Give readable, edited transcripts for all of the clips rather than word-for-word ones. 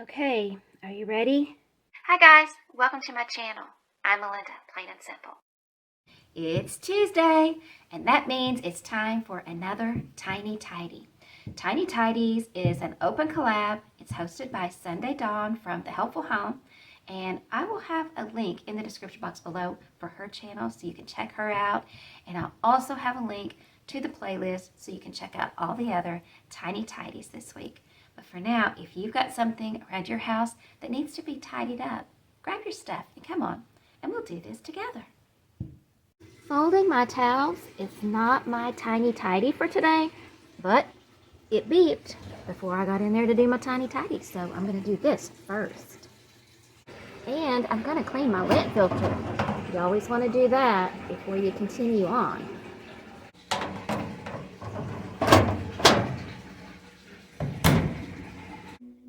Okay, are you ready? Hi guys, welcome to my channel. I'm Melinda, plain and simple. It's Tuesday, and that means it's time for another Tiny Tidy. Tiny Tidies is an open collab. It's hosted by Sunday Dawn from The Helpful Home, and I will have a link in the description box below for her channel so you can check her out. And I'll also have a link to the playlist so you can check out all the other Tiny Tidies this week. But for now, if you've got something around your house that needs to be tidied up, grab your stuff and come on, and we'll do this together. Folding my towels is not my tiny tidy for today, but it beeped before I got in there to do my tiny tidy, so I'm going to do this first. And I'm going to clean my lint filter. You always want to do that before you continue on.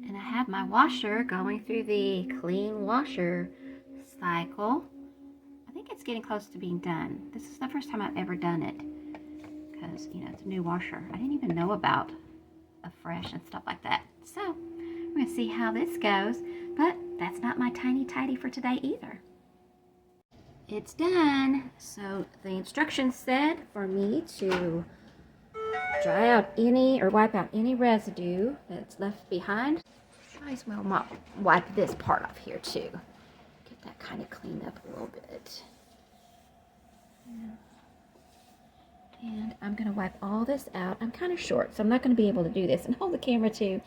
And I have my washer going through the clean washer cycle. I think it's getting close to being done. This is the first time I've ever done it because, you know, it's a new washer. I didn't even know about a fresh and stuff like that. So we're going to see how this goes, but that's not my tiny tidy for today either. It's done. So the instructions said for me to dry out any or wipe out any residue that's left behind. Might as well wipe this part off here too. Get that kind of cleaned up a little bit. And I'm going to wipe all this out. I'm kind of short, so I'm not going to be able to do this and hold the camera too.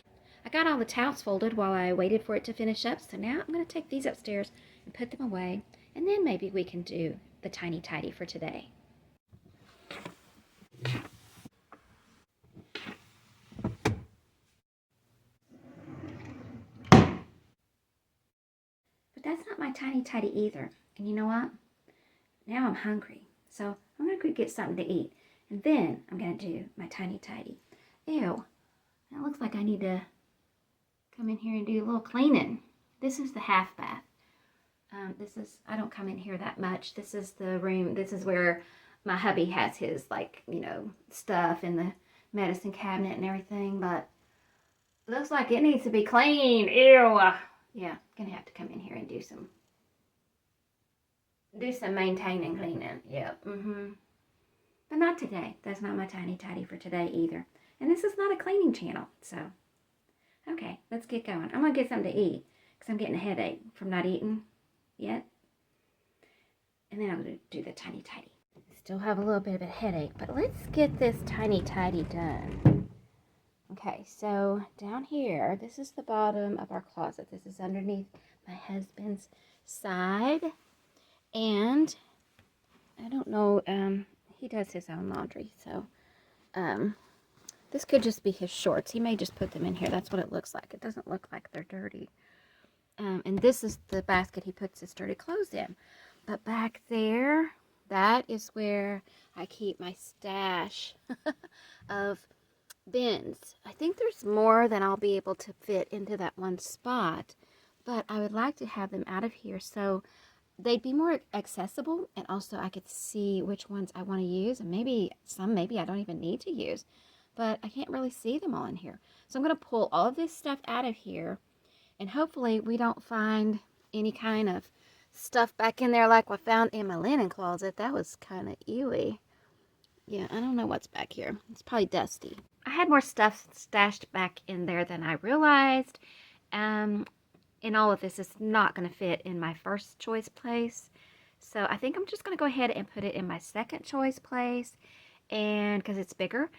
I got all the towels folded while I waited for it to finish up, so now I'm going to take these upstairs and put them away, and then maybe we can do the tiny tidy for today. But that's not my tiny tidy either. And you know what? Now I'm hungry, so I'm going to go get something to eat. And then I'm going to do my tiny tidy. Ew, that looks like I need to come in here and do a little cleaning. This is the half bath. I don't come in here that much. This is the room, this is where my hubby has his, like, you know, stuff in the medicine cabinet and everything, but it looks like it needs to be clean. Ew. Yeah, gonna have to come in here and do some maintaining, cleaning. Yep. But not today. That's not my tiny tidy for today either. And this is not a cleaning channel, so. Okay, let's get going. I'm gonna get something to eat because I'm getting a headache from not eating yet. And then I'm gonna do the tiny tidy. Still have a little bit of a headache, but let's get this tiny tidy done. Okay, so down here, this is the bottom of our closet. This is underneath my husband's side. And I don't know, he does his own laundry, so this could just be his shorts. He may just put them in here. That's what it looks like. It doesn't look like they're dirty. And this is the basket he puts his dirty clothes in. But back there, that is where I keep my stash of bins. I think there's more than I'll be able to fit into that one spot. But I would like to have them out of here so they'd be more accessible, and also I could see which ones I want to use, and maybe I don't even need to use, but I can't really see them all in here. So I'm going to pull all of this stuff out of here, and hopefully we don't find any kind of stuff back in there like I found in my linen closet. That was kind of ewy. Yeah, I don't know what's back here. It's probably dusty. I had more stuff stashed back in there than I realized. And all of this is not going to fit in my first choice place. So I think I'm just going to go ahead and put it in my second choice place, and because it's bigger.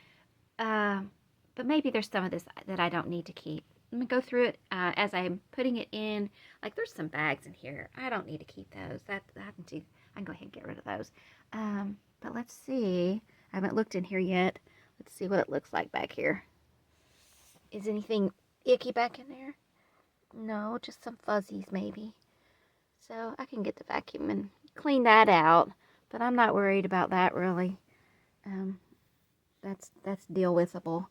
But maybe there's some of this that I don't need to keep. Let me go through it as I'm putting it in. Like, there's some bags in here. I don't need to keep those. I can go ahead and get rid of those. But let's see. I haven't looked in here yet. Let's see what it looks like back here. Is anything icky back in there? No, just some fuzzies maybe. So I can get the vacuum and clean that out, but I'm not worried about that really. That's deal withable.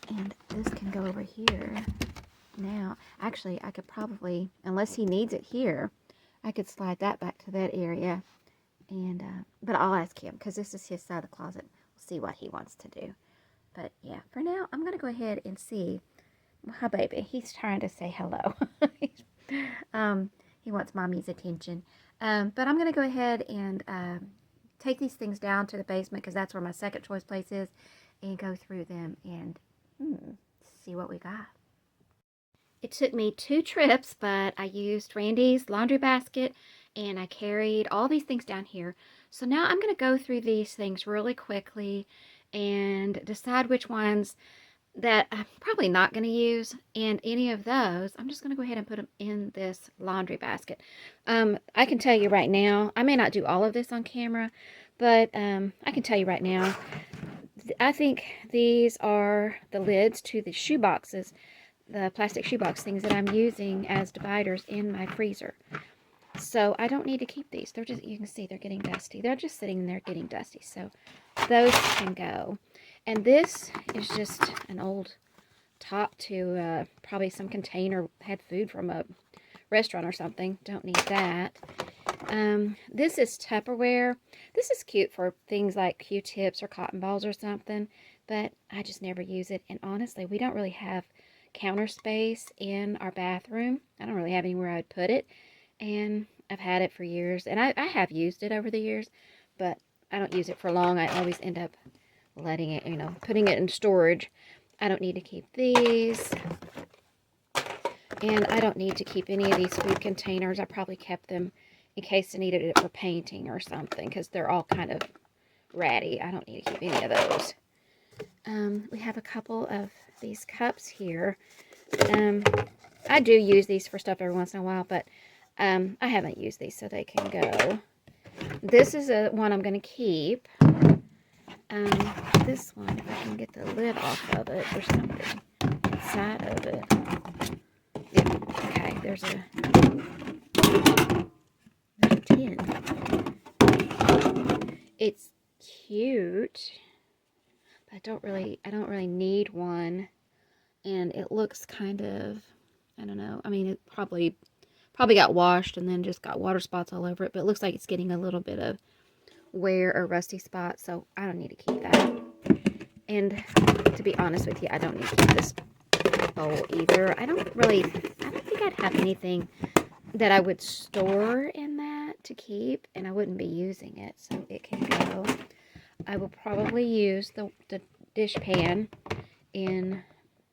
And this can go over here. Now, actually, I could probably, unless he needs it here, I could slide that back to that area. And but I'll ask him because this is his side of the closet. We'll see what he wants to do. But yeah, for now, I'm gonna go ahead and see. Hi, baby. He's trying to say hello. He wants mommy's attention. But I'm going to go ahead and take these things down to the basement because that's where my second choice place is, and go through them and see what we got. It took me 2 trips, but I used Randy's laundry basket and I carried all these things down here. So now I'm going to go through these things really quickly and decide which ones that I'm probably not going to use, and any of those I'm just going to go ahead and put them in this laundry basket. I can tell you right now, I may not do all of this on camera, but I can tell you right now, I think these are the lids to the shoe boxes, the plastic shoebox things that I'm using as dividers in my freezer. So I don't need to keep these. They're just, you can see they're getting dusty. They're just sitting there getting dusty. So those can go. And this is just an old top to probably some container, had food from a restaurant or something. Don't need that. This is Tupperware. This is cute for things like Q-tips or cotton balls or something, but I just never use it. And honestly, we don't really have counter space in our bathroom. I don't really have anywhere I'd put it. And I've had it for years. And I have used it over the years, but I don't use it for long. I always end up letting it, you know, putting it in storage. I don't need to keep these. And I don't need to keep any of these food containers. I probably kept them in case I needed it for painting or something, because they're all kind of ratty. I don't need to keep any of those. We have a couple of these cups here. I do use these for stuff every once in a while, but I haven't used these, so they can go. This is one I'm going to keep. This one, if I can get the lid off of it, there's something inside of it. Yeah, okay, there's a tin. It's cute, but I don't really need one. And it looks kind of, I don't know. I mean, it probably got washed and then just got water spots all over it, but it looks like it's getting a little bit of wear or rusty spots, so I don't need to keep that. And to be honest with you, I don't need to keep this bowl either. I don't think I'd have anything that I would store in that to keep, and I wouldn't be using it, so it can go. I will probably use the dish pan in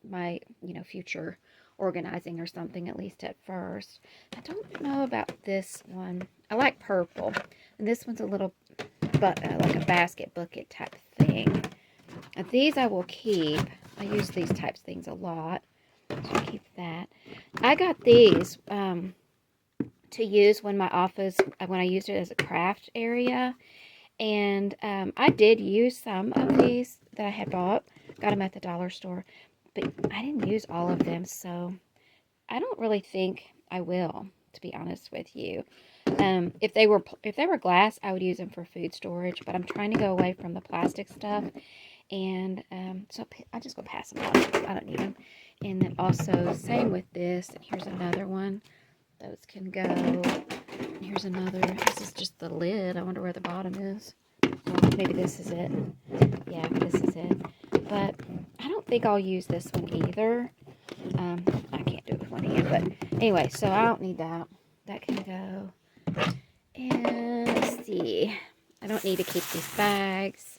my, you know, future organizing or something, at least at first. I don't know about this one. I like purple, and this one's a little like a basket bucket type thing. Now, these I will keep. I use these types of things a lot, so I'll keep that. I got these to use when I used it as a craft area, and I did use some of these that I had bought. Got them at the dollar store, but I didn't use all of them, so I don't really think I will, to be honest with you. If they were glass, I would use them for food storage, but I'm trying to go away from the plastic stuff, and so I just go pass them on. I don't need them. And then also same with this. And here's another one. Those can go. And here's another. This is just the lid. I wonder where the bottom is. Well, maybe this is it. Yeah, this is it. But I don't think I'll use this one either. I can't do it with one hand, but anyway, so I don't need that. That can go. And let's see. I don't need to keep these bags.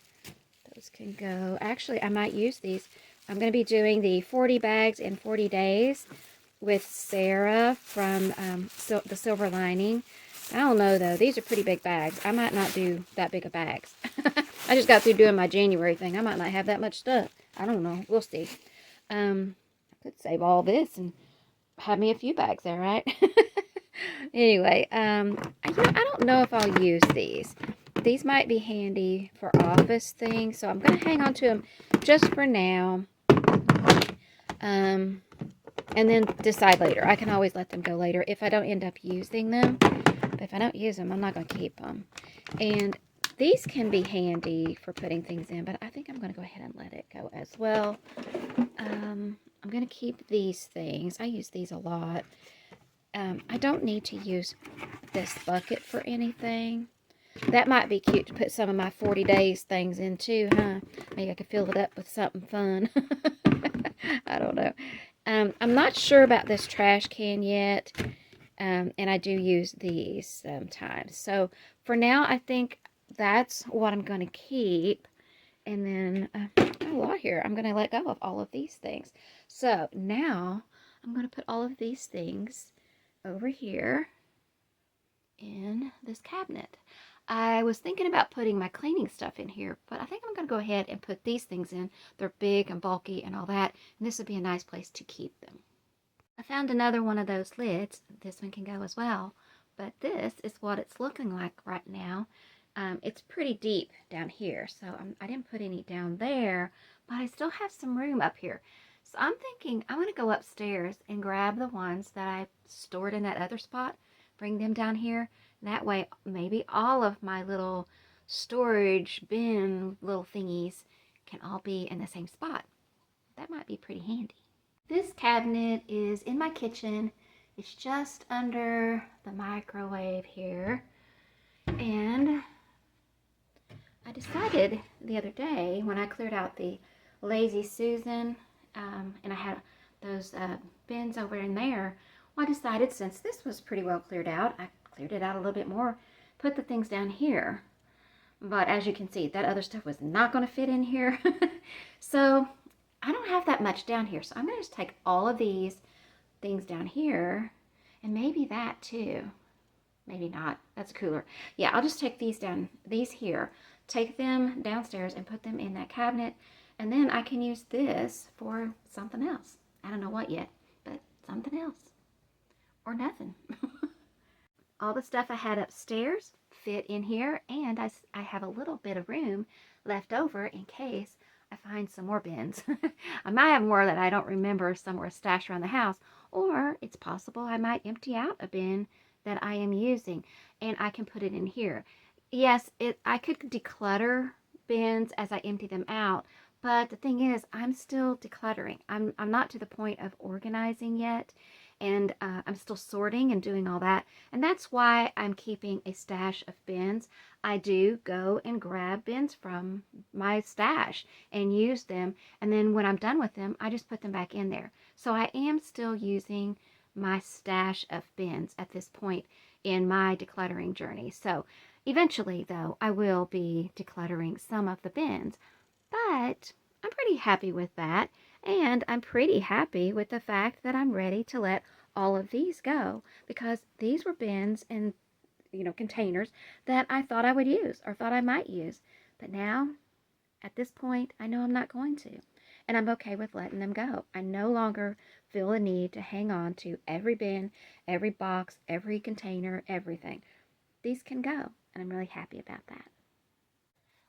Those can go. Actually, I might use these. I'm going to be doing the 40 bags in 40 days with Sara from the Silver Lining. I don't know, though. These are pretty big bags. I might not do that big of bags. I just got through doing my January thing. I might not have that much stuff. I don't know. We'll see. I could save all this and have me a few bags there, right? Anyway, I don't know if I'll use these. These might be handy for office things, so I'm going to hang on to them just for now. And then decide later. I can always let them go later if I don't end up using them. But if I don't use them, I'm not going to keep them. And these can be handy for putting things in, but I think I'm going to go ahead and let it go as well. I'm going to keep these things. I use these a lot. I don't need to use this bucket for anything. That might be cute to put some of my 40 days things in too, huh? Maybe I could fill it up with something fun. I don't know. I'm not sure about this trash can yet, and I do use these sometimes. So for now, I think that's what I'm going to keep. And then, a lot here. I'm going to let go of all of these things. So now I'm going to put all of these things over here in this cabinet. I was thinking about putting my cleaning stuff in here, but I think I'm going to go ahead and put these things in. They're big and bulky and all that, and this would be a nice place to keep them. I found another one of those lids. This one can go as well, but this is what it's looking like right now. It's pretty deep down here, so I didn't put any down there, but I still have some room up here. So I'm thinking I'm going to go upstairs and grab the ones that I stored in that other spot, bring them down here. That way, maybe all of my little storage bin little thingies can all be in the same spot. That might be pretty handy. This cabinet is in my kitchen. It's just under the microwave here. And I decided the other day when I cleared out the Lazy Susan, and I had those bins over in there, well, I decided since this was pretty well cleared out, I cleared it out a little bit more, put the things down here. But as you can see, that other stuff was not going to fit in here. So I don't have that much down here. So I'm going to just take all of these things down here, and maybe that too. Maybe not. That's cooler. Yeah, I'll just take these down, these here, take them downstairs and put them in that cabinet, and then I can use this for something else. I don't know what yet, but something else. Or nothing. All the stuff I had upstairs fit in here, and I have a little bit of room left over in case I find some more bins. I might have more that I don't remember somewhere stashed around the house, or it's possible I might empty out a bin that I am using and I can put it in here. Yes, I could declutter bins as I empty them out, but the thing is, I'm still decluttering. I'm not to the point of organizing yet, and I'm still sorting and doing all that, and that's why I'm keeping a stash of bins. I do go and grab bins from my stash and use them, and then when I'm done with them, I just put them back in there. So I am still using my stash of bins at this point in my decluttering journey. So eventually, though, I will be decluttering some of the bins, but I'm pretty happy with that, and I'm pretty happy with the fact that I'm ready to let all of these go, because these were bins and containers that I thought I would use or thought I might use, but now at this point I know I'm not going to, and I'm okay with letting them go. I no longer feel a need to hang on to every bin, every box, every container, everything. These can go, and I'm really happy about that.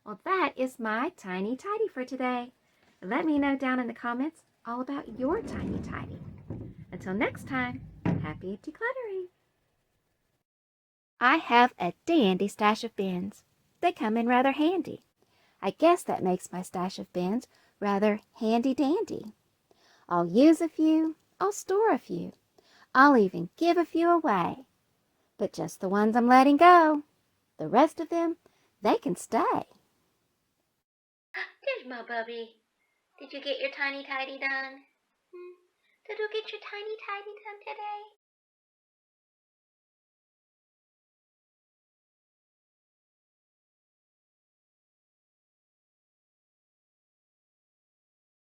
Well, that is my tiny tidy for today. Let me know down in the comments all about your tiny tidy. Until next time, happy decluttering. I have a dandy stash of bins. They come in rather handy. I guess that makes my stash of bins rather handy-dandy. I'll use a few, I'll store a few, I'll even give a few away. But just the ones I'm letting go. The rest of them, they can stay. There's my bubby. Did you get your tiny tidy done? Did you get your tiny tidy done today?